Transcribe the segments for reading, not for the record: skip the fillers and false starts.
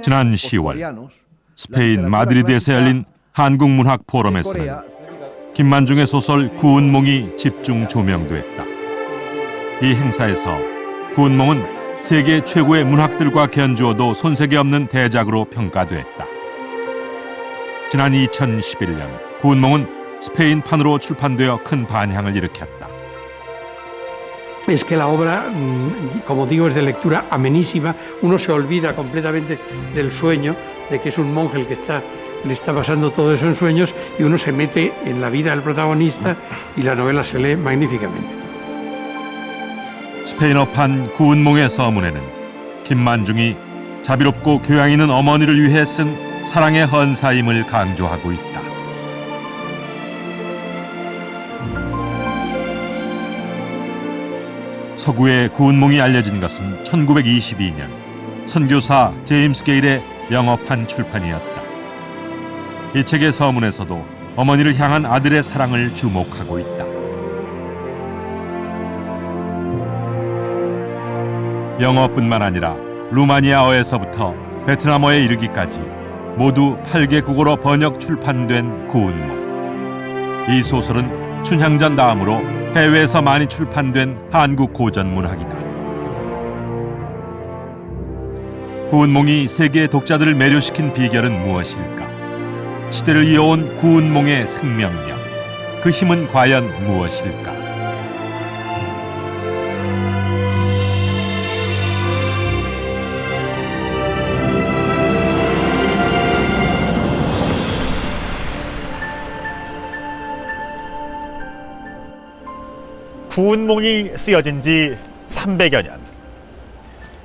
지난 10월 스페인 마드리드에서 열린 한국문학 포럼에서는 김만중의 소설 구운몽이 집중 조명됐다. 이 행사에서 구운몽은 세계 최고의 문학들과 견주어도 손색이 없는 대작으로 평가됐다. 지난 2011년 구운몽은 스페인판으로 출판되어 큰 반향을 일으켰다. Es que la obra, como digo, es de lectura amenísima. Uno se olvida completamente del sueño, de que es un monje el que le está pasando todo eso en sueños, y uno se mete en la vida del protagonista y la novela se lee magníficamente. 스페인어판 구운몽의 서문에는 김만중이 자비롭고 교양 있는 어머니를 위해 쓴 사랑의 헌사임을 강조하고 있다. 서구의 구운몽이 알려진 것은 1922년 선교사 제임스 게일의 영어판 출판이었다. 이 책의 서문에서도 어머니를 향한 아들의 사랑을 주목하고 있다. 영어뿐만 아니라 루마니아어에서부터 베트남어에 이르기까지 모두 8개 국어로 번역 출판된 구운몽. 이 소설은 춘향전 다음으로 해외에서 많이 출판된 한국 고전 문학이다. 구운몽이 세계의 독자들을 매료시킨 비결은 무엇일까? 시대를 이어온 구운몽의 생명력, 그 힘은 과연 무엇일까? 구운몽이 쓰여진 지 300여 년.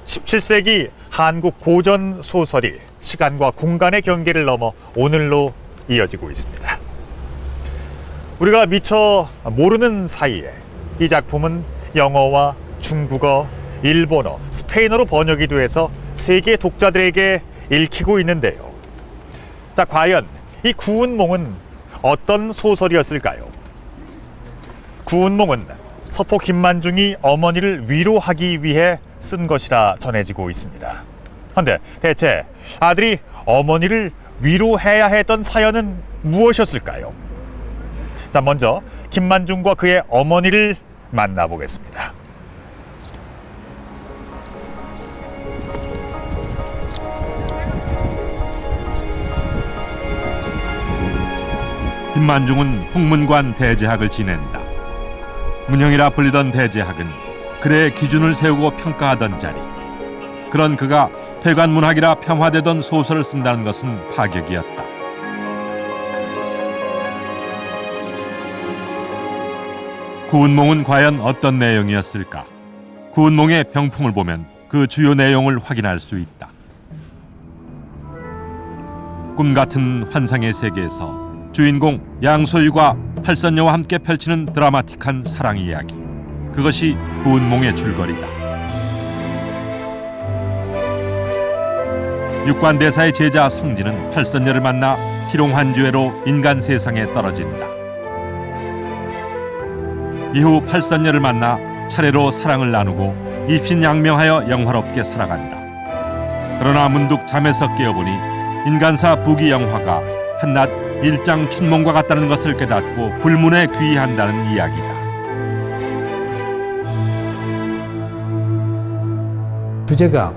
17세기 한국 고전 소설이 시간과 공간의 경계를 넘어 오늘로 이어지고 있습니다. 우리가 미처 모르는 사이에 이 작품은 영어와 중국어, 일본어, 스페인어로 번역이 돼서 세계 독자들에게 읽히고 있는데요. 자, 과연 이 구운몽은 어떤 소설이었을까요? 구운몽은 서포 김만중이 어머니를 위로하기 위해 쓴 것이라 전해지고 있습니다. 그런데 대체 아들이 어머니를 위로해야 했던 사연은 무엇이었을까요? 자, 먼저 김만중과 그의 어머니를 만나보겠습니다. 김만중은 홍문관 대제학을 지낸다. 문형이라 불리던 대제학은 글의 기준을 세우고 평가하던 자리. 그런 그가 폐관문학이라 평화되던 소설을 쓴다는 것은 파격이었다. 구운몽은 과연 어떤 내용이었을까? 구운몽의 병풍을 보면 그 주요 내용을 확인할 수 있다. 꿈같은 환상의 세계에서 주인공 양소유가 팔선녀와 함께 펼치는 드라마틱한 사랑 이야기. 그것이 구운몽의 줄거리다. 육관대사의 제자 성진은 팔선녀를 만나 희롱환주회로 인간 세상에 떨어진다. 이후 팔선녀를 만나 차례로 사랑을 나누고 입신양명하여 영화롭게 살아간다. 그러나 문득 잠에서 깨어보니 인간사 부귀영화가 한낱 일장 춘몽과 같다는 것을 깨닫고 불문에 귀의한다는 이야기다. 주제가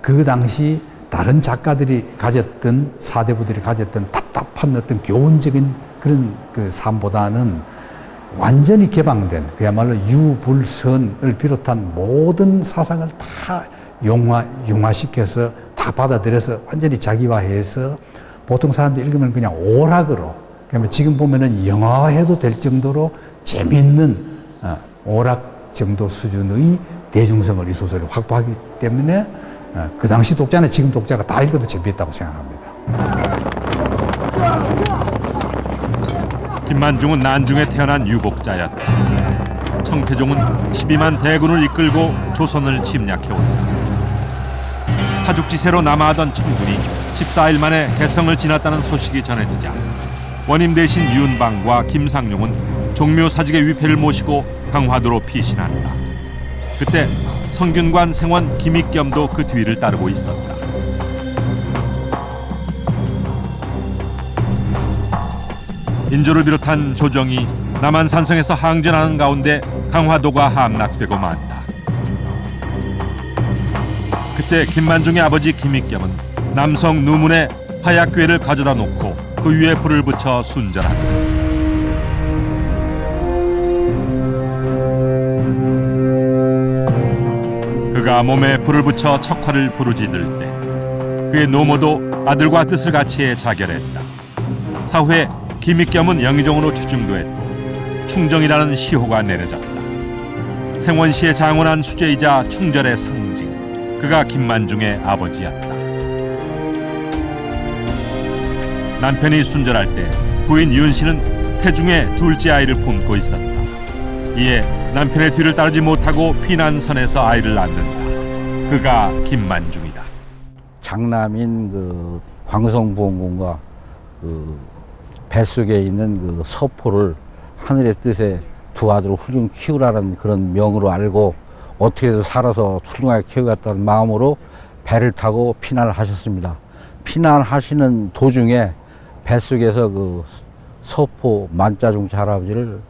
그 당시 다른 작가들이 가졌던 사대부들이 가졌던 답답한 어떤 교훈적인 그런 그 삶보다는 완전히 개방된 그야말로 유불선을 비롯한 모든 사상을 다 융화시켜서 다 받아들여서 완전히 자기화해서 보통 사람들이 읽으면 그냥 오락으로, 그러니까 지금 보면은 영화해도 될 정도로 재미있는 오락 정도 수준의 대중성을 이 소설이 확보하기 때문에 그 당시 독자는 지금 독자가 다 읽어도 재미있다고 생각합니다. 김만중은 난중에 태어난 유복자였다. 청태종은 12만 대군을 이끌고 조선을 침략해온다. 파죽지세로 남하하던 청군이 14일 만에 개성을 지났다는 소식이 전해지자 원임 대신 윤방과 김상룡은 종묘사직의 위패를 모시고 강화도로 피신한다. 그때 성균관 생원 김익겸도 그 뒤를 따르고 있었다. 인조를 비롯한 조정이 남한산성에서 항전하는 가운데 강화도가 함락되고 만다. 그때 김만중의 아버지 김익겸은 남성 누문에 화약괴를 가져다 놓고 그 위에 불을 붙여 순절한다. 그가 몸에 불을 붙여 척화를 부르짖을 때 그의 노모도 아들과 뜻을 같이해 자결했다. 사후에 김익겸은 영의정으로 추증됐고 충정이라는 시호가 내려졌다. 생원시의 장원한 수제이자 충절의 상징. 그가 김만중의 아버지였다. 남편이 순절할 때 부인 윤씨는 태중의 둘째 아이를 품고 있었다. 이에 남편의 뒤를 따르지 못하고 피난선에서 아이를 낳는다. 그가 김만중이다. 장남인 그 광성부원군과 그 뱃속에 있는 그 서포를 하늘의 뜻에 두 아들을 훌륭히 키우라는 그런 명으로 알고 어떻게 해서 살아서 훌륭하게 키우겠다는 마음으로 배를 타고 피난을 하셨습니다. 피난하시는 도중에 뱃속에서 그 서포 만자중차 할아버지를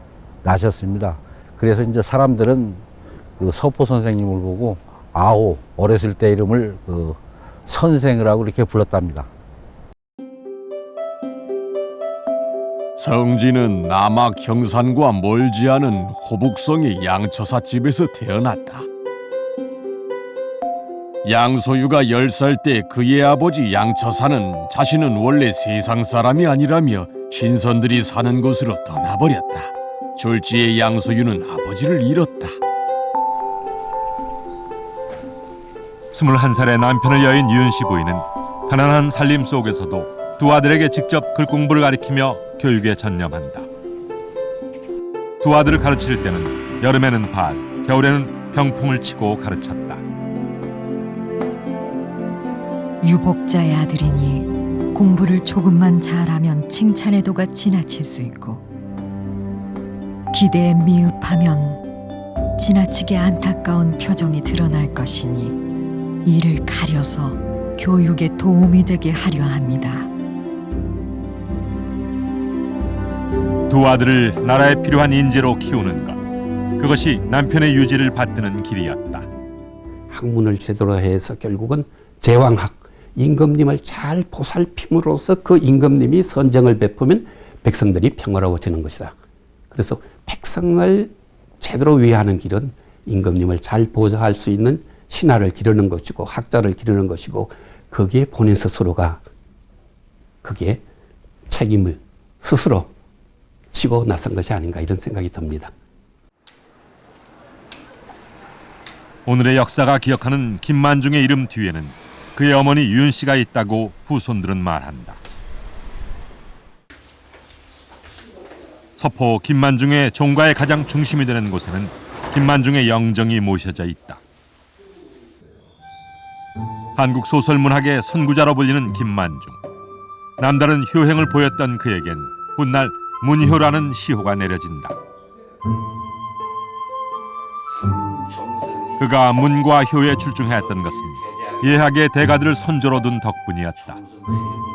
낳으셨습니다. 그래서 이제 사람들은 그 서포 선생님을 보고 아오, 어렸을 때 이름을 그 선생을 하고 이렇게 불렀답니다. 성진은 남악 형산과 멀지 않은 호북성의 양처사 집에서 태어났다. 양소유가 10살 때 그의 아버지 양처사는 자신은 원래 세상 사람이 아니라며 신선들이 사는 곳으로 떠나버렸다. 졸지에 양소유는 아버지를 잃었다. 21살의 남편을 여인 윤씨 부인은 가난한 살림 속에서도 두 아들에게 직접 글 공부를 가르치며 교육에 전념한다. 두 아들을 가르칠 때는 여름에는 발, 겨울에는 병풍을 치고 가르쳤다. 유복자의 아들이니 공부를 조금만 잘하면 칭찬의 도가 지나칠 수 있고 기대에 미흡하면 지나치게 안타까운 표정이 드러날 것이니 이를 가려서 교육에 도움이 되게 하려 합니다. 두 아들을 나라에 필요한 인재로 키우는 것, 그것이 남편의 유지를 받드는 길이었다. 학문을 제대로 해서 결국은 제왕학, 임금님을 잘 보살핌으로써 그 임금님이 선정을 베푸면 백성들이 평화로워지는 것이다. 그래서 백성을 제대로 위하는 길은 임금님을 잘 보좌할 수 있는 신하를 기르는 것이고 학자를 기르는 것이고 거기에 본인 스스로가 거기에 책임을 스스로 지고 나선 것이 아닌가 이런 생각이 듭니다. 오늘의 역사가 기억하는 김만중의 이름 뒤에는 그의 어머니 윤씨가 있다고 후손들은 말한다. 서포 김만중의 종가의 가장 중심이 되는 곳에는 김만중의 영정이 모셔져 있다. 한국 소설문학의 선구자로 불리는 김만중. 남다른 효행을 보였던 그에겐 훗날 문효라는 시호가 내려진다. 그가 문과 효에 출중하였던 것은 예학의 대가들을 선조로 둔 덕분이었다.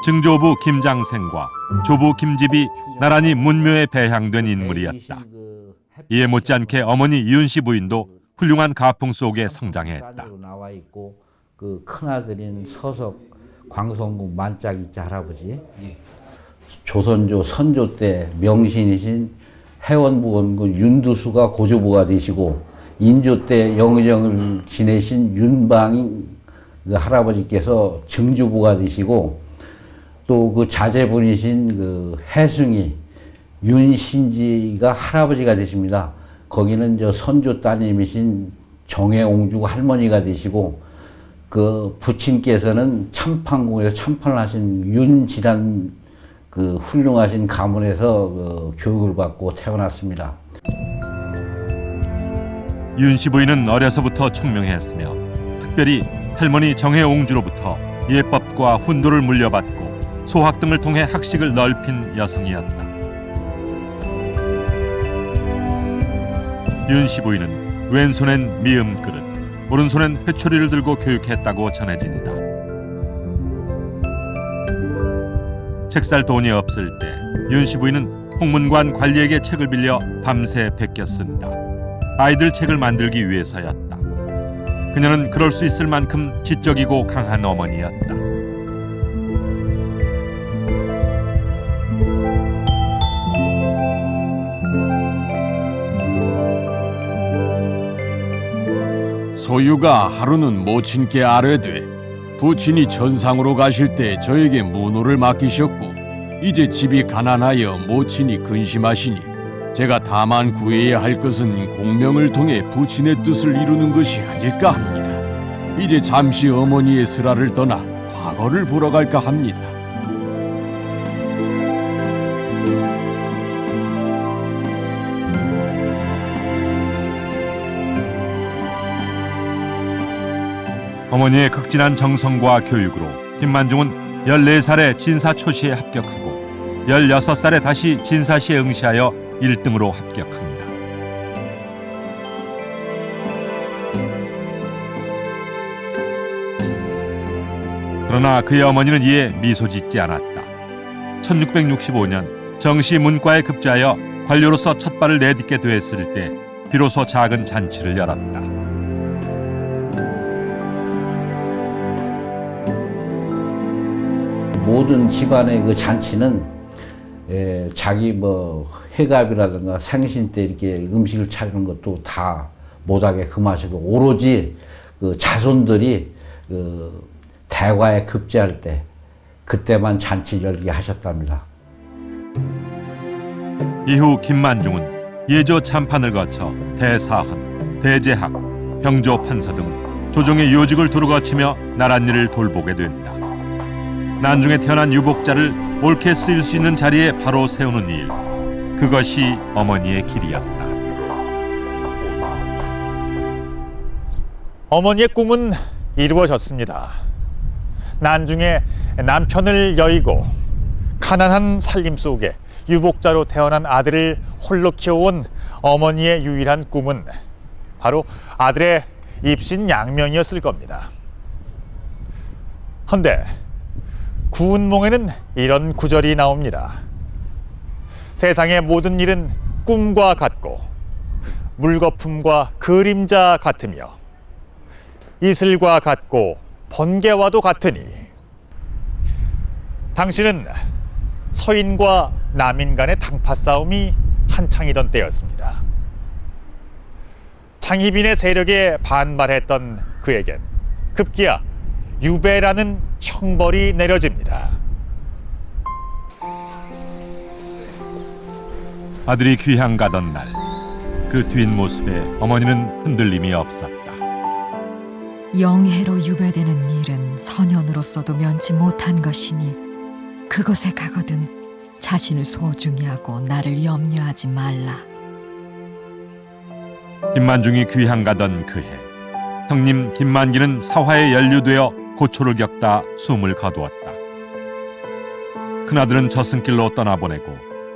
증조부 김장생과 조부 김집이 나란히 문묘에 배향된 인물이었다. 이에 못지않게 어머니 윤씨 부인도 훌륭한 가풍 속에 성장했다. 그 큰아들인 서석 광성군 만짝이자 할아버지, 조선조 선조 때 명신이신 해원부원군 윤두수가 고조부가 되시고 인조 때 영의정을 지내신 윤방인 그 할아버지께서 증주부가 되시고 또 그 자제분이신 그 해숭이 윤신지가 할아버지가 되십니다. 거기는 저 선조 따님이신 정해옹주 할머니가 되시고 그 부친께서는 참판궁에서 참판을 하신 윤지란 그 훌륭하신 가문에서 그 교육을 받고 태어났습니다. 윤씨 부인은 어려서부터 총명했으며 특별히 할머니 정해옹주로부터 예법과 훈도를 물려받고 소학 등을 통해 학식을 넓힌 여성이었다. 윤씨 부인은 왼손엔 미음 그릇, 오른손엔 회초리를 들고 교육했다고 전해진다. 책 살 돈이 없을 때 윤씨 부인은 홍문관 관리에게 책을 빌려 밤새 베껴 쓴다. 아이들 책을 만들기 위해서였다. 그녀는 그럴 수 있을 만큼 지적이고 강한 어머니였다. 소유가 하루는 모친께 아뢰되 부친이 천상으로 가실 때 저에게 문호를 맡기셨고 이제 집이 가난하여 모친이 근심하시니 제가 다만 구해야 할 것은 공명을 통해 부친의 뜻을 이루는 것이 아닐까 합니다. 이제 잠시 어머니의 슬하를 떠나 과거를 보러 갈까 합니다. 어머니의 극진한 정성과 교육으로 김만중은 14살에 진사초시에 합격하고 16살에 다시 진사시에 응시하여 1등으로 합격합니다. 그러나 그의 어머니는 이에 미소 짓지 않았다. 1665년 정시 문과에 급제하여 관료로서 첫 발을 내딛게 되었을 때 비로소 작은 잔치를 열었다. 모든 집안의 그 잔치는 자기 뭐 회갑이라든가 생신 때 이렇게 음식을 차리는 것도 다 못하게 금하시고 오로지 그 자손들이 그 대과에 급제할 때 그때만 잔치를 열게 하셨답니다. 이후 김만중은 예조 참판을 거쳐 대사헌, 대제학, 병조 판서 등 조정의 요직을 두루 거치며 나랏일을 돌보게 된다. 난중에 태어난 유복자를 옳게 쓰일 수 있는 자리에 바로 세우는 일, 그것이 어머니의 길이었다. 어머니의 꿈은 이루어졌습니다. 난중에 남편을 여의고 가난한 살림 속에 유복자로 태어난 아들을 홀로 키워온 어머니의 유일한 꿈은 바로 아들의 입신 양명이었을 겁니다. 헌데 구운몽에는 이런 구절이 나옵니다. 세상의 모든 일은 꿈과 같고 물거품과 그림자 같으며 이슬과 같고 번개와도 같으니 당신은 서인과 남인 간의 당파 싸움이 한창이던 때였습니다. 장희빈의 세력에 반발했던 그에겐 급기야 유배라는 형벌이 내려집니다. 아들이 귀향 가던 날, 그 뒷모습에 어머니는 흔들림이 없었다. 영해로 유배되는 일은 선연으로서도 면치 못한 것이니 그곳에 가거든 자신을 소중히 하고 나를 염려하지 말라. 김만중이 귀향 가던 그해, 형님 김만기는 사화에 연루되어 고초를 겪다 숨을 거두었다. 큰아들은 저승길로 떠나보내고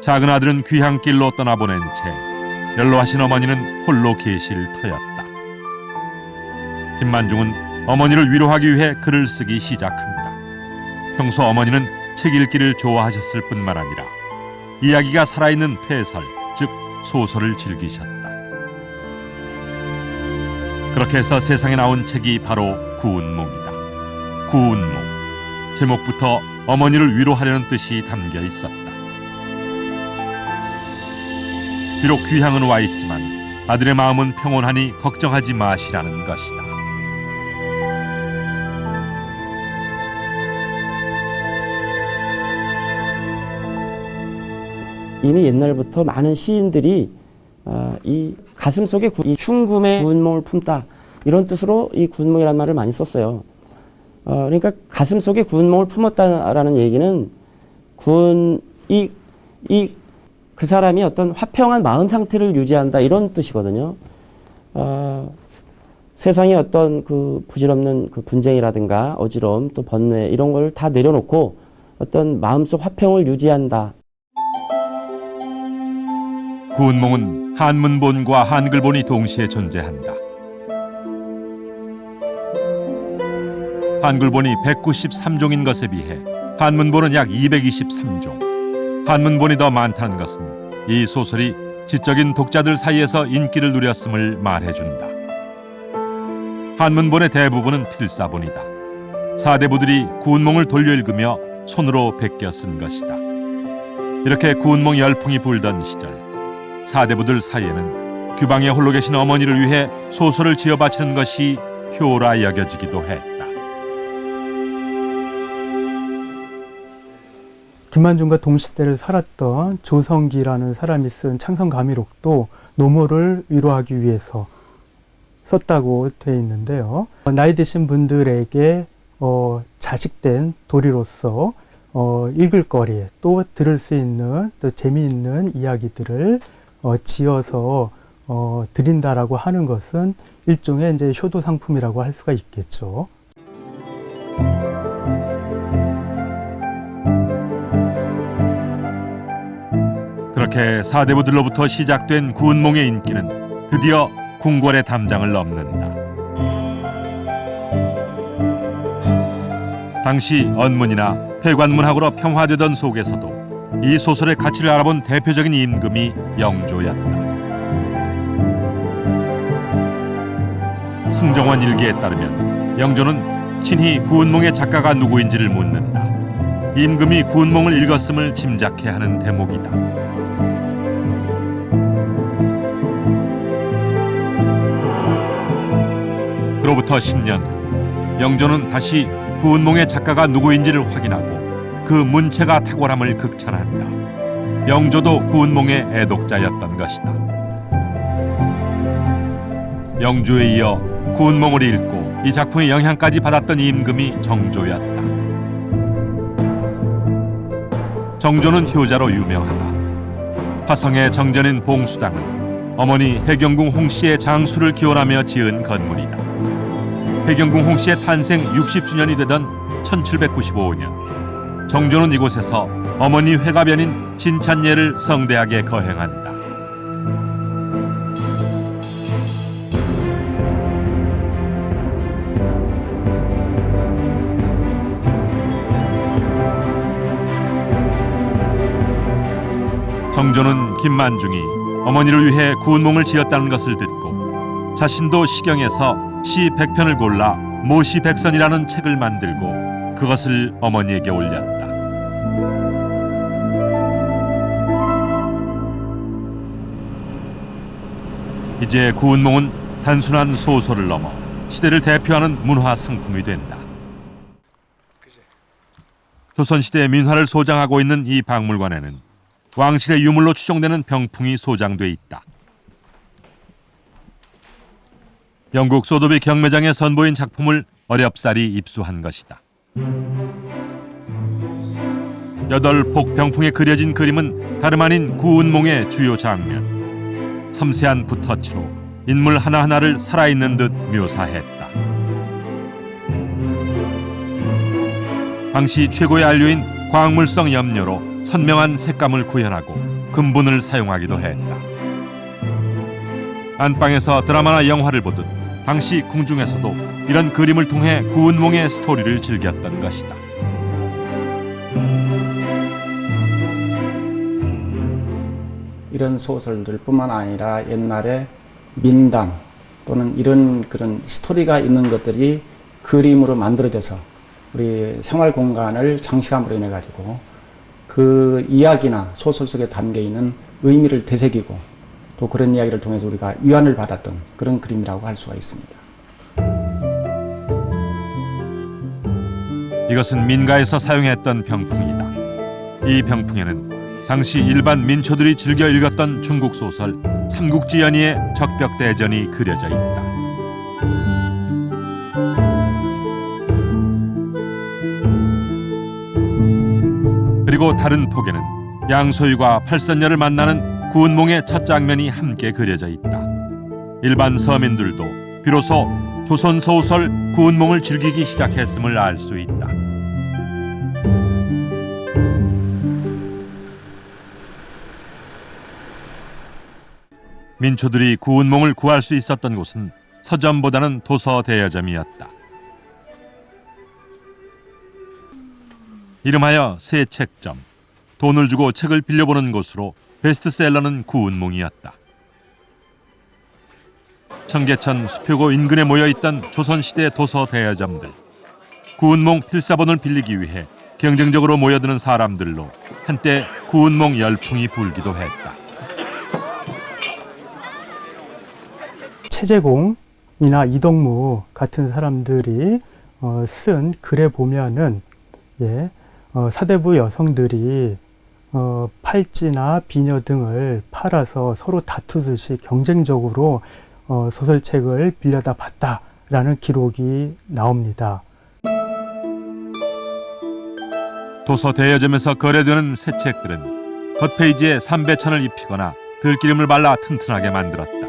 작은 아들은 귀향길로 떠나보낸 채 연로하신 어머니는 홀로 계실 터였다. 김만중은 어머니를 위로하기 위해 글을 쓰기 시작한다. 평소 어머니는 책 읽기를 좋아하셨을 뿐만 아니라 이야기가 살아있는 폐설, 즉 소설을 즐기셨다. 그렇게 해서 세상에 나온 책이 바로 구운몽이다. 구운몽, 제목부터 어머니를 위로하려는 뜻이 담겨 있었다. 비록 귀향은 와 있지만 아들의 마음은 평온하니 걱정하지 마시라는 것이다. 이미 옛날부터 많은 시인들이 이 가슴 속에 이 흉금의 구운몽을 품다 이런 뜻으로 이 구운몽이라는 말을 많이 썼어요. 그러니까 가슴 속에 구운몽을 품었다라는 얘기는 그 사람이 어떤 화평한 마음 상태를 유지한다 이런 뜻이거든요. 세상에 어떤 그 부질없는 그 분쟁이라든가 어지러움 또 번뇌 이런 걸 다 내려놓고 어떤 마음속 화평을 유지한다. 구운몽은 한문본과 한글본이 동시에 존재한다. 한글본이 193종인 것에 비해 한문본은 약 223종. 한문본이 더 많다는 것은 이 소설이 지적인 독자들 사이에서 인기를 누렸음을 말해준다. 한문본의 대부분은 필사본이다. 사대부들이 구운몽을 돌려 읽으며 손으로 베껴 쓴 것이다. 이렇게 구운몽 열풍이 불던 시절, 사대부들 사이에는 규방에 홀로 계신 어머니를 위해 소설을 지어 바치는 것이 효라 여겨지기도 했다. 김만중과 동시대를 살았던 조성기라는 사람이 쓴 창성가미록도 노모를 위로하기 위해서 썼다고 되어 있는데요. 나이 드신 분들에게 자식된 도리로서 읽을 거리에 또 들을 수 있는 또 재미있는 이야기들을 지어서 드린다라고 하는 것은 일종의 이제 효도 상품이라고 할 수가 있겠죠. 그렇게 사대부들로부터 시작된 구운몽의 인기는 드디어 궁궐의 담장을 넘는다. 당시 언문이나 폐관문학으로 평화되던 속에서도 이 소설의 가치를 알아본 대표적인 임금이 영조였다. 승정원 일기에 따르면 영조는 친히 구운몽의 작가가 누구인지를 묻는다. 임금이 구운몽을 읽었음을 짐작해 하는 대목이다. 그로부터 10년 후 영조는 다시 구운몽의 작가가 누구인지를 확인하고 그 문체가 탁월함을 극찬한다. 영조도 구운몽의 애독자였던 것이다. 영조에 이어 구운몽을 읽고 이 작품의 영향까지 받았던 임금이 정조였다. 정조는 효자로 유명하다. 화성의 정전인 봉수당은 어머니 해경궁 홍씨의 장수를 기원하며 지은 건물이다. 해경궁 홍씨의 탄생 60주년이 되던 1795년 정조는 이곳에서 어머니 회가변인 진찬예를 성대하게 거행한다. 정조는 김만중이 어머니를 위해 구운몽을 지었다는 것을 듣고 자신도 시경에서 시 100편을 골라 모시백선이라는 책을 만들고 그것을 어머니에게 올렸다. 이제 구운몽은 단순한 소설을 넘어 시대를 대표하는 문화 상품이 된다. 조선시대 민화를 소장하고 있는 이 박물관에는 왕실의 유물로 추정되는 병풍이 소장돼 있다. 영국 소도비 경매장에 선보인 작품을 어렵사리 입수한 것이다. 8폭 병풍에 그려진 그림은 다름 아닌 구운몽의 주요 장면. 섬세한 붓터치로 인물 하나하나를 살아있는 듯 묘사했다. 당시 최고의 안료인 광물성 염료로 선명한 색감을 구현하고 금분을 사용하기도 했다. 안방에서 드라마나 영화를 보듯 당시 궁중에서도 이런 그림을 통해 구운몽의 스토리를 즐겼던 것이다. 이런 소설들뿐만 아니라 옛날에 민담 또는 이런 그런 스토리가 있는 것들이 그림으로 만들어져서 우리 생활 공간을 장식함으로 인해 가지고 그 이야기나 소설 속에 담겨 있는 의미를 되새기고 또 그런 이야기를 통해서 우리가 위안을 받았던 그런 그림이라고 할 수가 있습니다. 이것은 민가에서 사용했던 병풍이다. 이 병풍에는 당시 일반 민초들이 즐겨 읽었던 중국 소설 삼국지연의의 적벽대전이 그려져 있다. 그리고 다른 폭에는 양소유가 팔선녀를 만나는 구운몽의 첫 장면이 함께 그려져 있다. 일반 서민들도 비로소 조선 소설 구운몽을 즐기기 시작했음을 알 수 있다. 민초들이 구운몽을 구할 수 있었던 곳은 서점보다는 도서 대여점이었다. 이름하여 새 책점. 돈을 주고 책을 빌려보는 곳으로 베스트셀러는 구운몽이었다. 청계천 수표고 인근에 모여있던 조선시대 도서 대여점들. 구운몽 필사본을 빌리기 위해 경쟁적으로 모여드는 사람들로 한때 구운몽 열풍이 불기도 했다. 최재공이나 이덕무 같은 사람들이 쓴 글에 보면은 사대부 여성들이 팔찌나 비녀 등을 팔아서 서로 다투듯이 경쟁적으로 소설책을 빌려다 봤다라는 기록이 나옵니다. 도서 대여점에서 거래되는 새 책들은 겉페이지에 삼배천을 입히거나 들기름을 발라 튼튼하게 만들었다.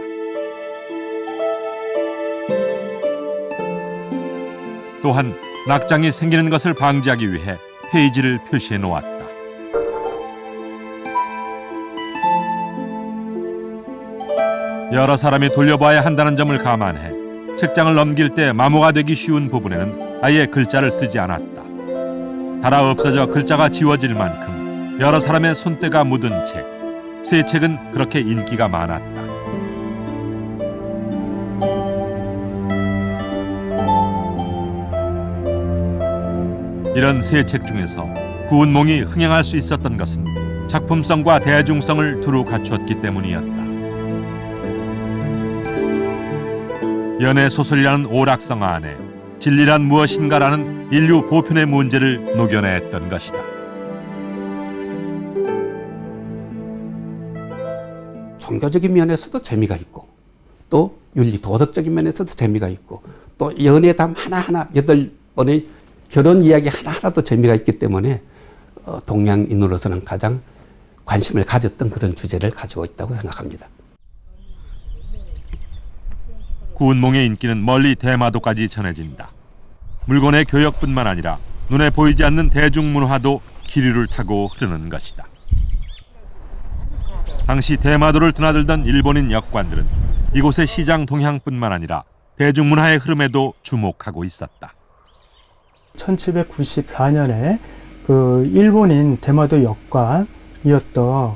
또한 낙장이 생기는 것을 방지하기 위해 페이지를 표시해 놓았다. 여러 사람이 돌려봐야 한다는 점을 감안해 책장을 넘길 때 마모가 되기 쉬운 부분에는 아예 글자를 쓰지 않았다. 달아 없어져 글자가 지워질 만큼 여러 사람의 손때가 묻은 책. 새 책은 그렇게 인기가 많았다. 이런 새 책 중에서 구운몽이 흥행할 수 있었던 것은 작품성과 대중성을 두루 갖추었기 때문이었다. 연애 소설이라는 오락성 안에 진리란 무엇인가라는 인류 보편의 문제를 녹여냈던 것이다. 종교적인 면에서도 재미가 있고 또 윤리 도덕적인 면에서도 재미가 있고 또 연애담 하나하나 8번의 결혼 이야기 하나하나도 재미가 있기 때문에 동양인으로서는 가장 관심을 가졌던 그런 주제를 가지고 있다고 생각합니다. 구운몽의 인기는 멀리 대마도까지 전해진다. 물건의 교역뿐만 아니라 눈에 보이지 않는 대중문화도 기류를 타고 흐르는 것이다. 당시 대마도를 드나들던 일본인 역관들은 이곳의 시장 동향뿐만 아니라 대중문화의 흐름에도 주목하고 있었다. 1794년에 그 일본인 대마도 역관이었던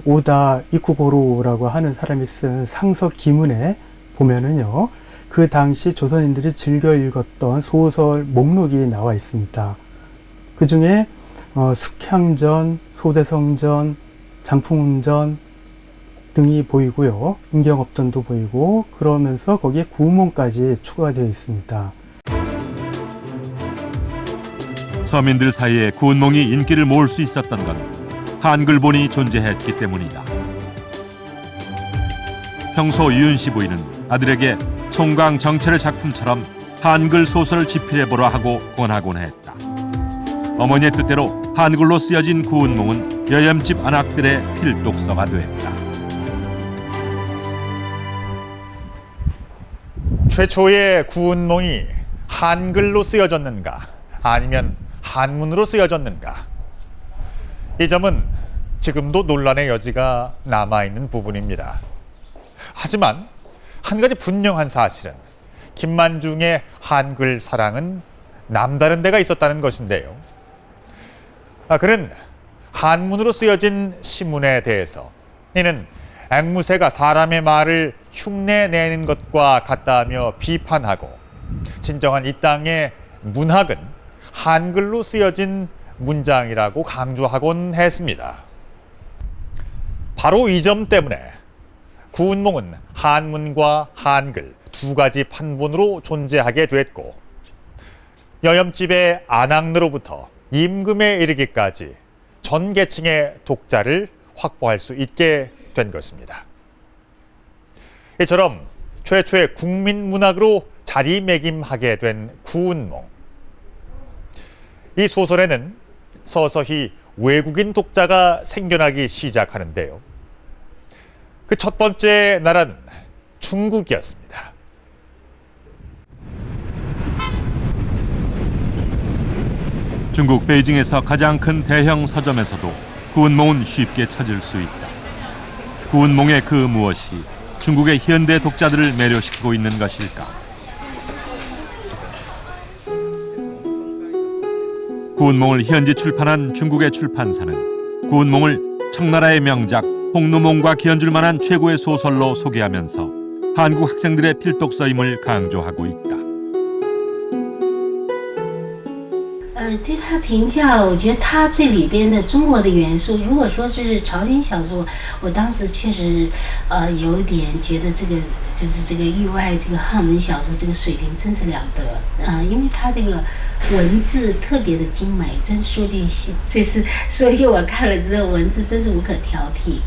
오다 이쿠고로라고 하는 사람이 쓴 상서 기문에 보면은요, 그 당시 조선인들이 즐겨 읽었던 소설 목록이 나와 있습니다. 그 중에 숙향전, 소대성전, 장풍운전 등이 보이고요. 인경업전도 보이고 그러면서 거기에 구운몽까지 추가되어 있습니다. 서민들 사이에 구운몽이 인기를 모을 수 있었던 건 한글본이 존재했기 때문이다. 평소 유윤시 부인은 아들에게 송강 정철의 작품처럼 한글 소설을 집필해보라 하고 권하곤 했다. 어머니의 뜻대로 한글로 쓰여진 구운몽은 여염집 안악들의 필독서가 됐다. 최초의 구운몽이 한글로 쓰여졌는가 아니면 한문으로 쓰여졌는가, 이 점은 지금도 논란의 여지가 남아있는 부분입니다. 하지만 한 가지 분명한 사실은 김만중의 한글 사랑은 남다른 데가 있었다는 것인데요. 그는 한문으로 쓰여진 시문에 대해서 이는 앵무새가 사람의 말을 흉내내는 것과 같다며 비판하고, 진정한 이 땅의 문학은 한글로 쓰여진 문장이라고 강조하곤 했습니다. 바로 이 점 때문에 구운몽은 한문과 한글 두 가지 판본으로 존재하게 됐고, 여염집의 안악르로부터 임금에 이르기까지 전 계층의 독자를 확보할 수 있게 된 것입니다. 이처럼 최초의 국민문학으로 자리매김하게 된 구운몽. 이 소설에는 서서히 외국인 독자가 생겨나기 시작하는데요. 그 첫 번째 나라는 중국이었습니다. 중국 베이징에서 가장 큰 대형 서점에서도 구운몽은 쉽게 찾을 수 있다. 구운몽의 그 무엇이 중국의 현대 독자들을 매료시키고 있는 것일까? 구운몽을 현지 출판한 중국의 출판사는 구운몽을 청나라의 명작 홍루몽과 기어줄 만한 최고의 소설로 소개하면서 한국 학생들의 필독서임을 강조하고 있다. 对他评价，我觉得他这里边的中国的元素，如果说是朝鲜小说，我当时确实有点觉得这个就是这个域外这个汉文小说这个水平真是了得，因为他这个文字特别的精美，真说句我看了之后，文字真是无可挑剔。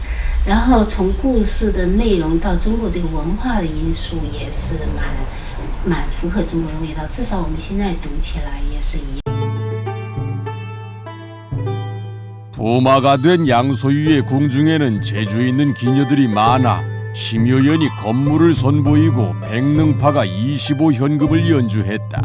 然后从故事的内容到中国这个文化的因素，也是蛮符合中国的味道，至少我们现在读起来也是一样。 부마가 된 양소유의 궁중에는 재주 있는 기녀들이 많아 심효연이 건물을 선보이고 백능파가 25현급을 연주했다.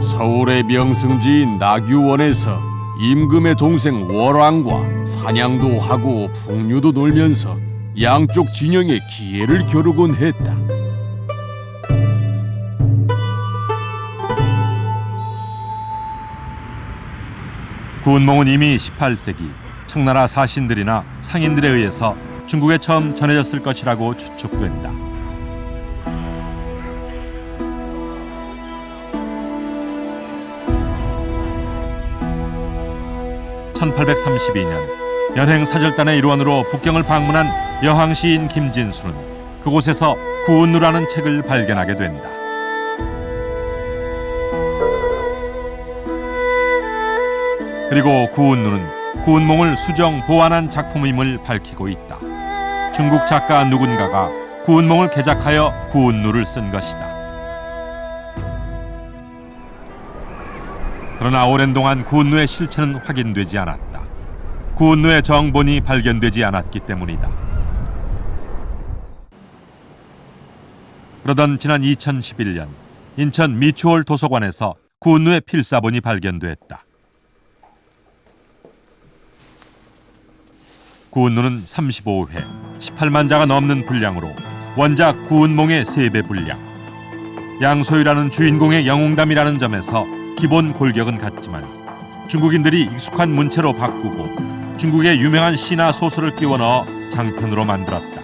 서울의 명승지인 나규원에서 임금의 동생 월왕과 사냥도 하고 풍류도 놀면서 양쪽 진영의 기회를 겨루곤 했다. 구운몽은 이미 18세기 청나라 사신들이나 상인들에 의해서 중국에 처음 전해졌을 것이라고 추측된다. (1832년) 연행사절단의 일원으로 북경을 방문한 여황시인 김진수는 그곳에서 구운누라는 책을 발견하게 된다. 그리고 구운누는 구운몽을 수정 보완한 작품임을 밝히고 있다. 중국 작가 누군가가 구운몽을 개작하여 구운누를 쓴 것이다. 그러나 오랜 동안 구운누의 실체는 확인되지 않았다. 구운누의 정본이 발견되지 않았기 때문이다. 그러던 지난 2011년 인천 미추홀 도서관에서 구운누의 필사본이 발견됐다. 구운누는 35회, 18만 자가 넘는 분량으로 원작 구운몽의 3배 분량. 양소유라는 주인공의 영웅담이라는 점에서 기본 골격은 같지만 중국인들이 익숙한 문체로 바꾸고 중국의 유명한 시나 소설을 끼워 넣어 장편으로 만들었다.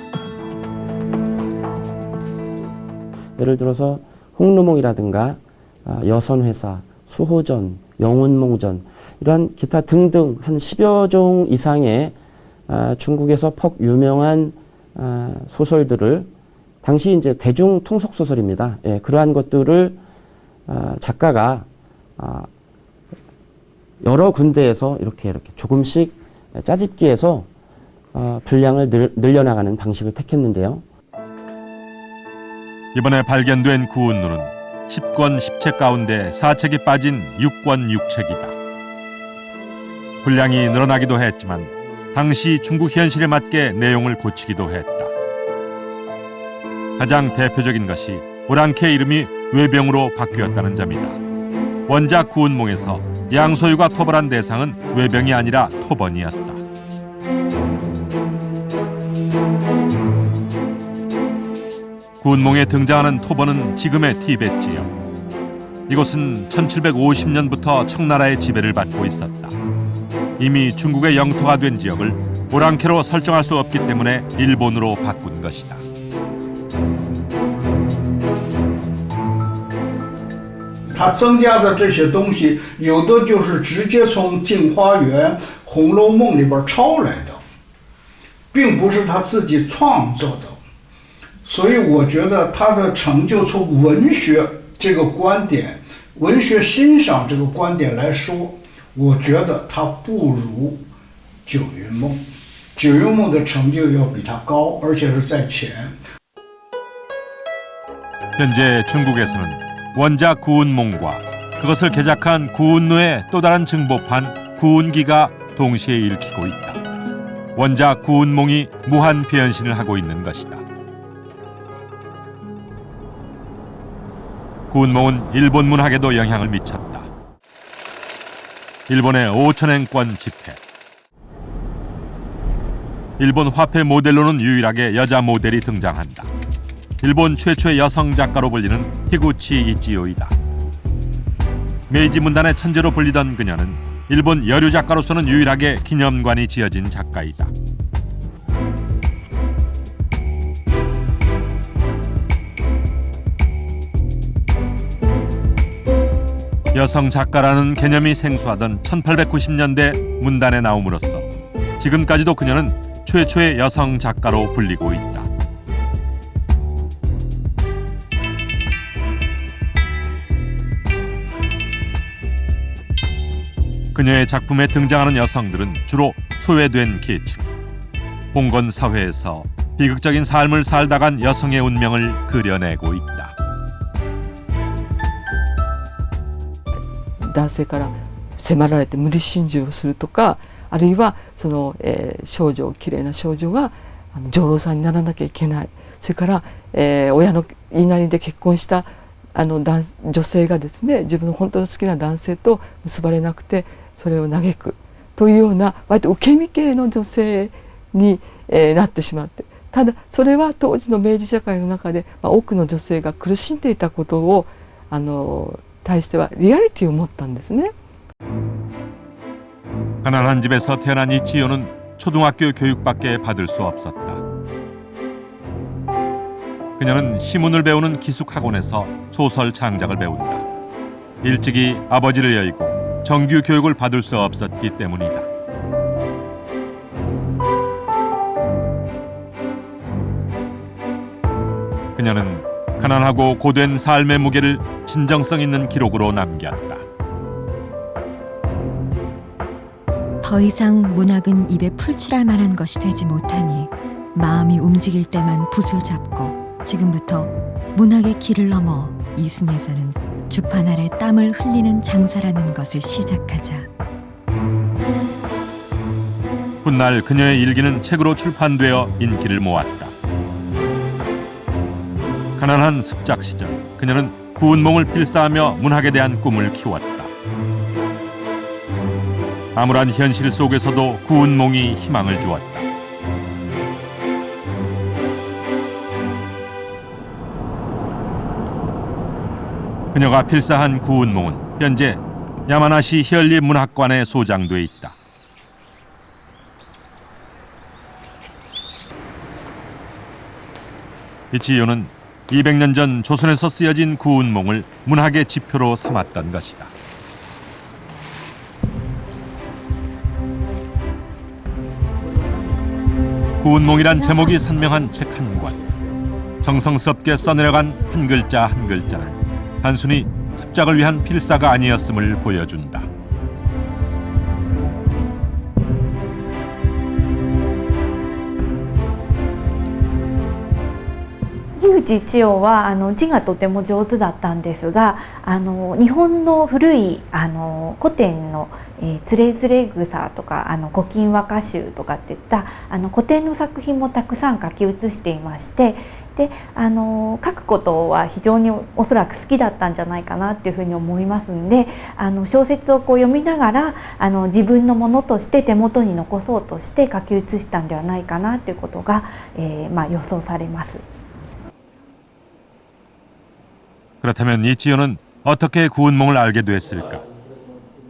예를 들어서 홍루몽이라든가 여선회사, 수호전, 영운몽전 이러한 기타 등등 한 10여 종 이상의 중국에서 퍽 유명한 소설들을 당시 이제 대중 통속 소설입니다. 예, 그러한 것들을 작가가 여러 군데에서 이렇게 조금씩 짜집기해서 분량을 늘려나가는 방식을 택했는데요. 이번에 발견된 구운누는 10권 10책 가운데 4책이 빠진 6권 6책이다. 분량이 늘어나기도 했지만 당시 중국 현실에 맞게 내용을 고치기도 했다. 가장 대표적인 것이 오랑캐 이름이 외병으로 바뀌었다는 점이다. 원작 구운몽에서 양소유가 토벌한 대상은 외병이 아니라 토번이었다. 구운몽에 등장하는 토번은 지금의 티베트 지역. 이곳은 1750년부터 청나라의 지배를 받고 있었다. 이미 중국의 영토가 된 지역을 오랑캐로 설정할 수 없기 때문에 일본으로 바꾼 것이다.它增加的这些东西，有的就是直接从《镜花缘》《红楼梦》里边抄来的，并不是他自己创作的。所以我觉得他的成就从文学这个观点、文学欣赏这个观点来说，我觉得他不如九云梦。九云梦的成就要比他高，而且是在前。 현재 중국에서는 원작 구운몽과 그것을 개작한 구운누의 또 다른 증보판 구운기가 동시에 읽히고 있다. 원작 구운몽이 무한 변신을 하고 있는 것이다. 구운몽은 일본 문학에도 영향을 미쳤다. 일본의 5천엔권 지폐. 일본 화폐 모델로는 유일하게 여자 모델이 등장한다. 일본 최초의 여성 작가로 불리는 히구치 이치요이다. 메이지 문단의 천재로 불리던 그녀는 일본 여류 작가로서는 유일하게 기념관이 지어진 작가이다. 여성 작가라는 개념이 생소하던 1890년대 문단에 나옴으로써 지금까지도 그녀는 최초의 여성 작가로 불리고 있다. 그녀의 작품에 등장하는 여성들은 주로 소외된 계층, 봉건 사회에서 비극적인 삶을 살다 간 여성의 운명을 그려내고 있다. 男性から迫られて無理心中をするとか、あるいはその、少女、綺麗な少女が女郎さんにならなきゃいけない、それから、親の言いなりで結婚した女性がですね、自分の本当の好きな男性と結ばれなくてそれを嘆くというような割と受け身系の女性に、なってしまって、ただそれは当時の明治社会の中で、多くの女性が苦しんでいたことを対してはリアリティを持ったんですね。 가난한 집에서 태어난 이치요는 초등학교 교육밖에 받을 수 없었다. 그녀는 시문을 배우는 기숙학원에서 소설 창작을 배운다. 일찍이 아버지를 여의고 정규 교육을 받을 수 없었기 때문이다. 그녀는 가난하고 고된 삶의 무게를 진정성 있는 기록으로 남겼다. 더 이상 문학은 입에 풀칠할 만한 것이 되지 못하니 마음이 움직일 때만 붓을 잡고 지금부터 문학의 길을 넘어 이승에서는 주판 아래 땀을 흘리는 장사라는 것을 시작하자. 훗날 그녀의 일기는 책으로 출판되어 인기를 모았다. 가난한 습작 시절 그녀는 구운몽을 필사하며 문학에 대한 꿈을 키웠다. 암울한 현실 속에서도 구운몽이 희망을 주었다. 그녀가 필사한 구운몽은 현재 야마나시 히얼리 문학관에 소장돼 있다. 이치요는 200년 전 조선에서 쓰여진 구운몽을 문학의 지표로 삼았던 것이다. 구운몽이란 제목이 선명한 책 한 권. 정성스럽게 써내려간 한 글자 한 글자를 단순히 습작을 위한 필사가 아니었음을 보여준다.樋口一葉は字がとても上手だったんですが、日本の古い古典のつれづれ草とか古今和歌集とかっていった古典の作品もたくさん書き写していまして、で書くことは非常におそらく好きだったんじゃないかなっていうふうに思いますんで、小説をこう読みながら自分のものとして手元に残そうとして書き写したんではないかなということが、予想されます。 그렇다면 이치요는 어떻게 구운몽을 알게 됐을까?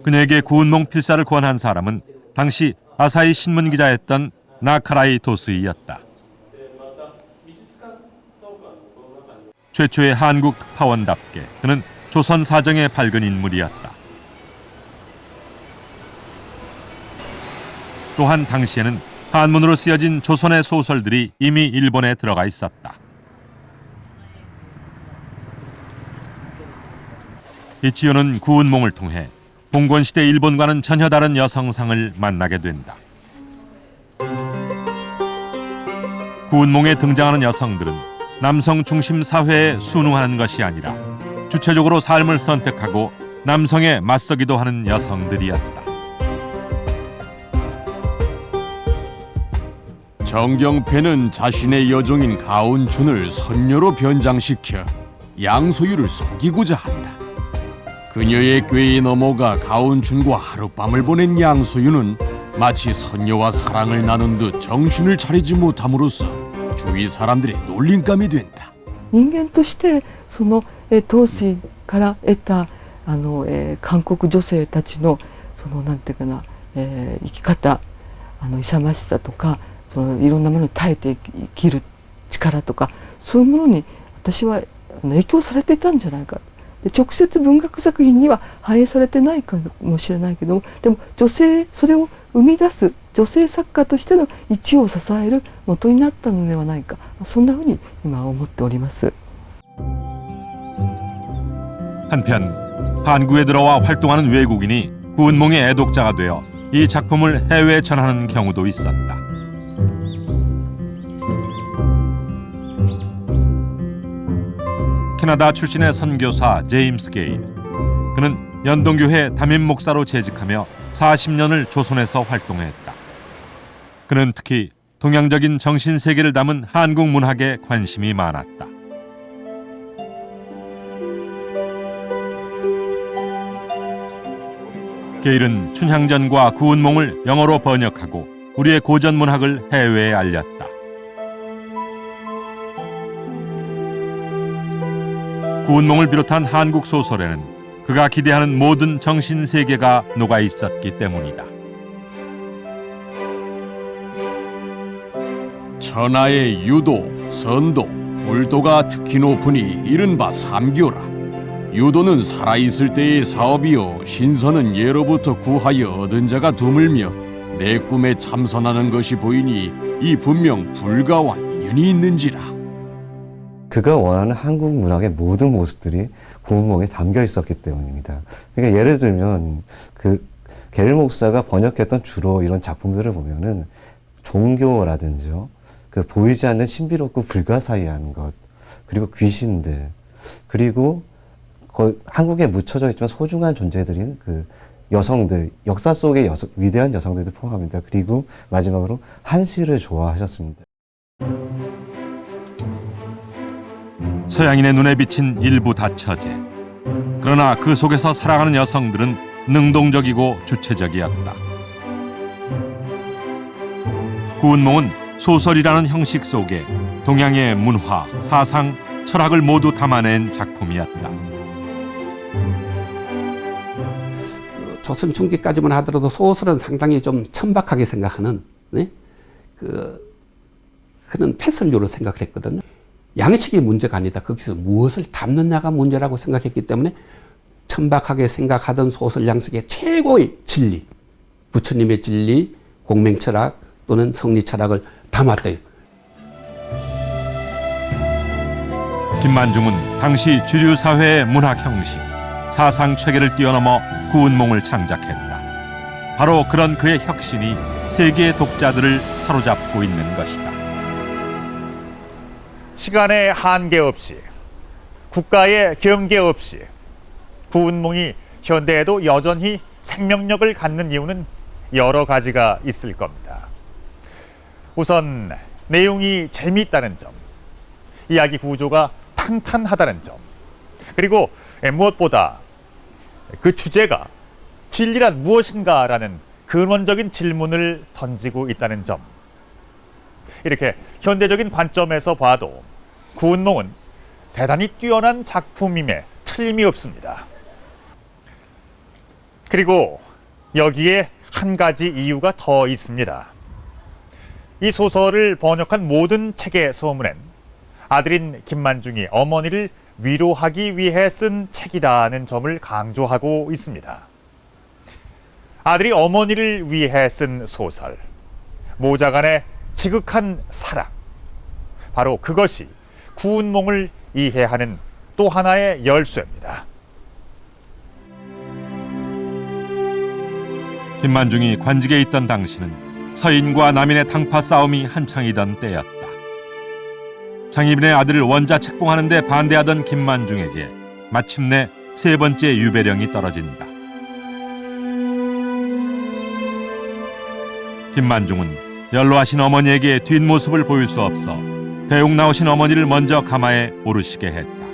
그녀에게 구운몽 필사를 권한 사람은 당시 아사히 신문 기자였던 나카라이 도스이였다. 최초의 한국 특파원답게 그는 조선 사정에 밝은 인물이었다. 또한 당시에는 한문으로 쓰여진 조선의 소설들이 이미 일본에 들어가 있었다. 이치요는 구운몽을 통해 봉건시대 일본과는 전혀 다른 여성상을 만나게 된다. 구운몽에 등장하는 여성들은 남성 중심 사회에 순응하는 것이 아니라 주체적으로 삶을 선택하고 남성에 맞서기도 하는 여성들이었다. 정경패는 자신의 여종인 가운춘을 선녀로 변장시켜 양소유를 속이고자 한다. 그녀의 꾀에 넘어가 가운춘과 하룻밤을 보낸 양소유는 마치 선녀와 사랑을 나눈 듯 정신을 차리지 못함으로써 주위 사람들의 놀림감이 된다. 人間としてその当時から得た韓国女性たちのそのなんていうかな、生き方、勇ましさとか、そのいろんなものに耐えて生きる力とか、そういうものに私は影響されていたんじゃないか。で直接文学作品には反映されてないかもしれないけども、でも女性、それを生み出す女性作家としての一を支える元になったのではないか、そんなふうに今思っております。 한편 한국에 들어와 활동하는 외국인이 구운몽의 애독자가 되어 이 작품을 해외에 전하는 경우도 있었다. 캐나다 출신의 선교사 제임스 게일. 그는 연동교회 담임 목사로 재직하며 40년을 조선에서 활동했다. 그는 특히 동양적인 정신 세계를 담은 한국 문학에 관심이 많았다. 게일은 춘향전과 구운몽을 영어로 번역하고 우리의 고전 문학을 해외에 알렸다. 구운몽을 비롯한 한국 소설에는 그가 기대하는 모든 정신 세계가 녹아 있었기 때문이다. 천하의 유도, 선도, 불도가 특히 높으니 이른바 삼교라. 유도는 살아있을 때의 사업이요, 신선은 예로부터 구하여 얻은 자가 드물며 내 꿈에 참선하는 것이 보이니 이 분명 불가와 인연이 있는지라. 그가 원하는 한국 문학의 모든 모습들이 구운몽에 담겨 있었기 때문입니다. 그러니까 예를 들면 그 게일 목사가 번역했던 주로 이런 작품들을 보면은 종교라든지요, 그 보이지 않는 신비롭고 불가사의한 것, 그리고 귀신들, 그리고 한국에 묻혀져 있지만 소중한 존재들인 그 여성들, 역사 속의 위대한 여성들도 포함합니다. 그리고 마지막으로 한시를 좋아하셨습니다. 서양인의 눈에 비친 일부 다처제. 그러나 그 속에서 살아가는 여성들은 능동적이고 주체적이었다. 구운몽은 소설이라는 형식 속에 동양의 문화, 사상, 철학을 모두 담아낸 작품이었다. 조선 중기까지만 하더라도 소설은 상당히 좀 천박하게 생각하는 그런 패설류로 생각을 했거든요. 양식이 문제가 아니다. 거기서 무엇을 담느냐가 문제라고 생각했기 때문에 천박하게 생각하던 소설 양식의 최고의 진리, 부처님의 진리, 공맹철학 또는 성리철학을 담았다. 김만중은 당시 주류 사회의 문학 형식, 사상 체계를 뛰어넘어 구운몽을 창작했다. 바로 그런 그의 혁신이 세계의 독자들을 사로잡고 있는 것이다. 시간의 한계 없이, 국가의 경계 없이 구운몽이 현대에도 여전히 생명력을 갖는 이유는 여러 가지가 있을 겁니다. 우선 내용이 재미있다는 점, 이야기 구조가 탄탄하다는 점, 그리고 무엇보다 그 주제가 진리란 무엇인가라는 근원적인 질문을 던지고 있다는 점. 이렇게 현대적인 관점에서 봐도 구운몽은 대단히 뛰어난 작품임에 틀림이 없습니다. 그리고 여기에 한 가지 이유가 더 있습니다. 이 소설을 번역한 모든 책의 서문엔 아들인 김만중이 어머니를 위로하기 위해 쓴 책이라는 점을 강조하고 있습니다. 아들이 어머니를 위해 쓴 소설, 모자간의 지극한 사랑, 바로 그것이 구운몽을 이해하는 또 하나의 열쇠입니다. 김만중이 관직에 있던 당시는 서인과 남인의 당파 싸움이 한창이던 때였다. 장희빈의 아들을 원자 책봉하는 데 반대하던 김만중에게 마침내 세 번째 유배령이 떨어진다. 김만중은 연로하신 어머니에게 뒷모습을 보일 수 없어 배웅 나오신 어머니를 먼저 가마에 오르시게 했다.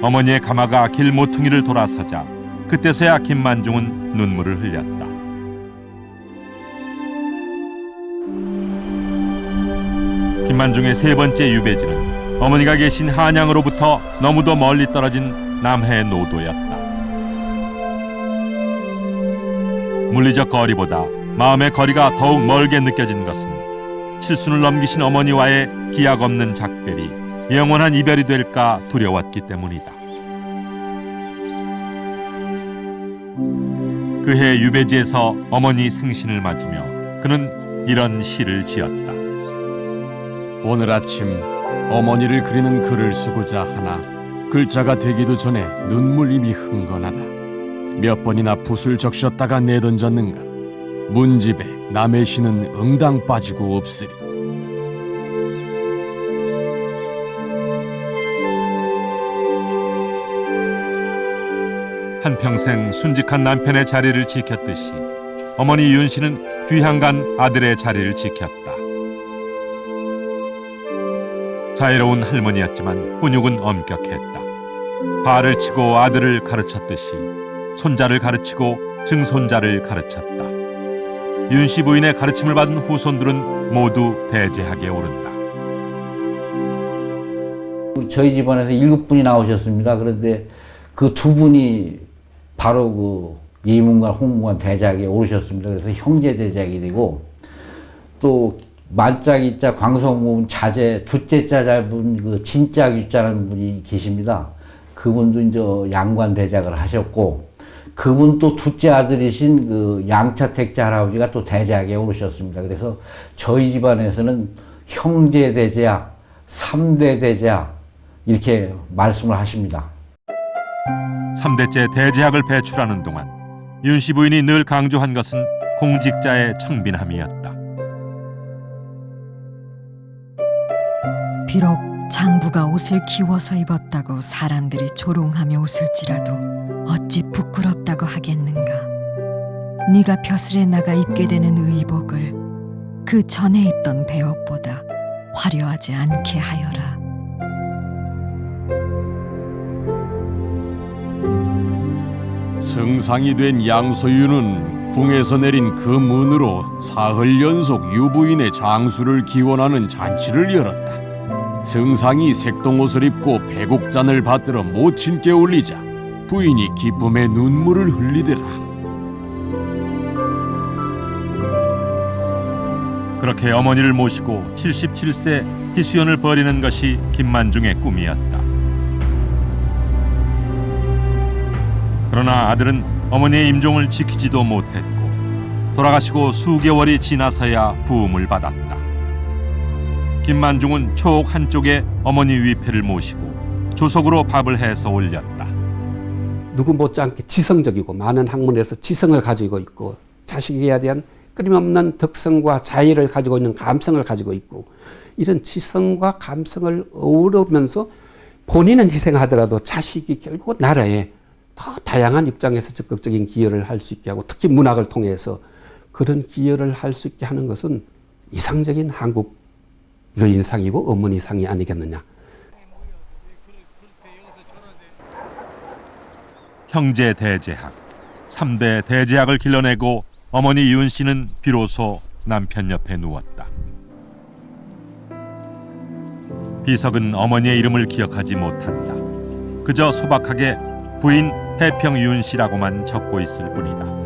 어머니의 가마가 길 모퉁이를 돌아서자 그때서야 김만중은 눈물을 흘렸다. 김만중의 세 번째 유배지는 어머니가 계신 한양으로부터 너무도 멀리 떨어진 남해 노도였다. 물리적 거리보다 마음의 거리가 더욱 멀게 느껴진 것은 칠순을 넘기신 어머니와의 기약 없는 작별이 영원한 이별이 될까 두려웠기 때문이다. 그해 유배지에서 어머니 생신을 맞으며 그는 이런 시를 지었다. 오늘 아침 어머니를 그리는 글을 쓰고자 하나 글자가 되기도 전에 눈물 이미 흥건하다. 몇 번이나 붓을 적셨다가 내던졌는가. 문집에 남의 시는 응당 빠지고 없으리. 한평생 순직한 남편의 자리를 지켰듯이 어머니 윤 씨는 귀향간 아들의 자리를 지켰다. 자애로운 할머니였지만 훈육은 엄격했다. 발을 치고 아들을 가르쳤듯이 손자를 가르치고 증손자를 가르쳤다. 윤 씨 부인의 가르침을 받은 후손들은 모두 대제학에 오른다. 저희 집안에서 7분이 나오셨습니다. 그런데 그 2분이 바로 그 예문관, 홍문관 대작에 오르셨습니다. 그래서 형제 대작이 되고, 또 만짝이자 광성문 자제 둘째 자 잡은 그 진짝유자라는 분이 계십니다. 그분도 이제 양관 대작을 하셨고, 그분 또 둘째 아들이신 그 양차택자 할아버지가 또 대작에 오르셨습니다. 그래서 저희 집안에서는 형제 대작, 3대 대작 이렇게 말씀을 하십니다. 3대째 대제학을 배출하는 동안 윤 씨 부인이 늘 강조한 것은 공직자의 청빈함이었다. 비록 장부가 옷을 기워서 입었다고 사람들이 조롱하며 웃을지라도 어찌 부끄럽다고 하겠는가. 네가 벼슬에 나가 입게 되는 의복을 그 전에 입던 배옷보다 화려하지 않게 하여라. 승상이 된 양소유는 궁에서 내린 그 문으로 사흘 연속 유부인의 장수를 기원하는 잔치를 열었다. 승상이 색동옷을 입고 배곡잔을 받들어 모친께 올리자 부인이 기쁨에 눈물을 흘리더라. 그렇게 어머니를 모시고 77세 희수연을 벌이는 것이 김만중의 꿈이었다. 그러나 아들은 어머니의 임종을 지키지도 못했고 돌아가시고 수개월이 지나서야 부음을 받았다. 김만중은 초옥 한쪽에 어머니 위패를 모시고 조석으로 밥을 해서 올렸다. 누구 못지않게 지성적이고 많은 학문에서 지성을 가지고 있고 자식에 대한 끊임없는 덕성과 자의를 가지고 있는 감성을 가지고 있고 이런 지성과 감성을 어우러면서 본인은 희생하더라도 자식이 결국 나라에 더 다양한 입장에서 적극적인 기여를 할 수 있게 하고 특히 문학을 통해서 그런 기여를 할 수 있게 하는 것은 이상적인 한국 여인상이고 어머니상이 아니겠느냐. 형제 대제학, 3대 대제학을 길러내고 어머니 윤 씨는 비로소 남편 옆에 누웠다. 비석은 어머니의 이름을 기억하지 못한다. 그저 소박하게 부인 해평윤 씨라고만 적고 있을 뿐이다.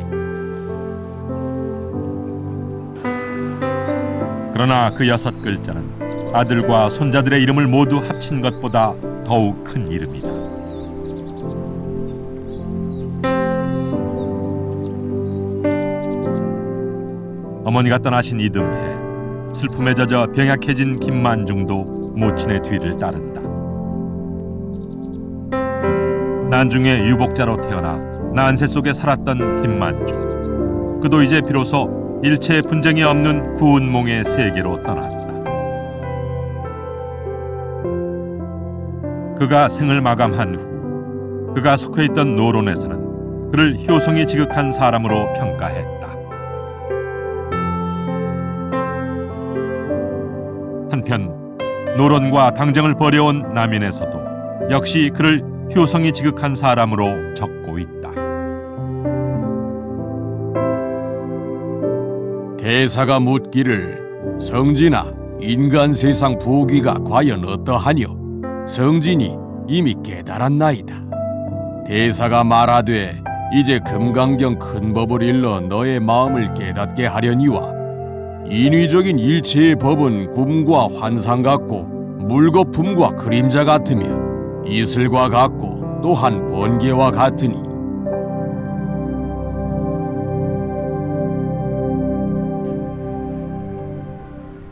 그러나 그 6글자는 아들과 손자들의 이름을 모두 합친 것보다 더욱 큰 이름이다. 어머니가 떠나신 이듬해 슬픔에 젖어 병약해진 김만중도 모친의 뒤를 따른다. 난중의 유복자로 태어나 난세 속에 살았던 김만중. 그도 이제 비로소 일체의 분쟁이 없는 구운몽의 세계로 떠났다. 그가 생을 마감한 후 그가 속해 있던 노론에서는 그를 효성이 지극한 사람으로 평가했다. 한편 노론과 당정을 벌여온 남인에서도 역시 그를 효성이 지극한 사람으로 적고 있다. 대사가 묻기를 성진아 인간 세상 부귀가 과연 어떠하뇨? 성진이 이미 깨달았나이다. 대사가 말하되 이제 금강경 큰 법을 일러 너의 마음을 깨닫게 하려니와 인위적인 일체의 법은 꿈과 환상 같고 물거품과 그림자 같으며 이슬과 같고 또한 번개와 같으니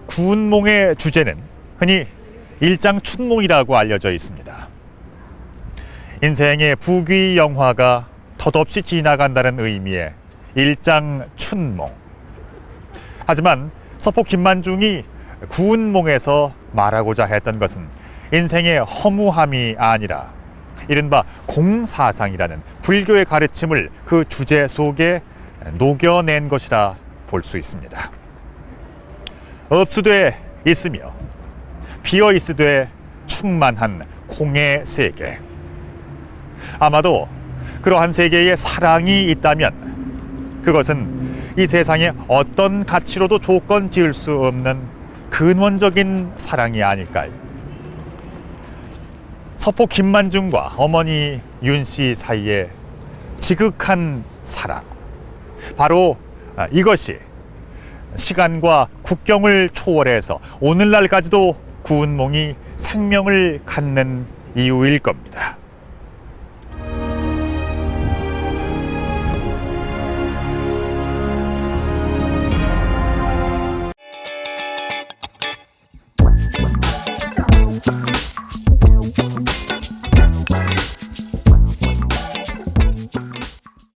구운몽의 주제는 흔히 일장춘몽이라고 알려져 있습니다. 인생의 부귀영화가 덧없이 지나간다는 의미의 일장춘몽. 하지만 서포 김만중이 구운몽에서 말하고자 했던 것은 인생의 허무함이 아니라 이른바 공사상이라는 불교의 가르침을 그 주제 속에 녹여낸 것이라 볼 수 있습니다. 없으되 있으며 비어 있으되 충만한 공의 세계. 아마도 그러한 세계에 사랑이 있다면 그것은 이 세상에 어떤 가치로도 조건 지을 수 없는 근원적인 사랑이 아닐까요? 서포 김만중과 어머니 윤씨 사이의 지극한 사랑. 바로 이것이 시간과 국경을 초월해서 오늘날까지도 구운몽이 생명을 갖는 이유일 겁니다.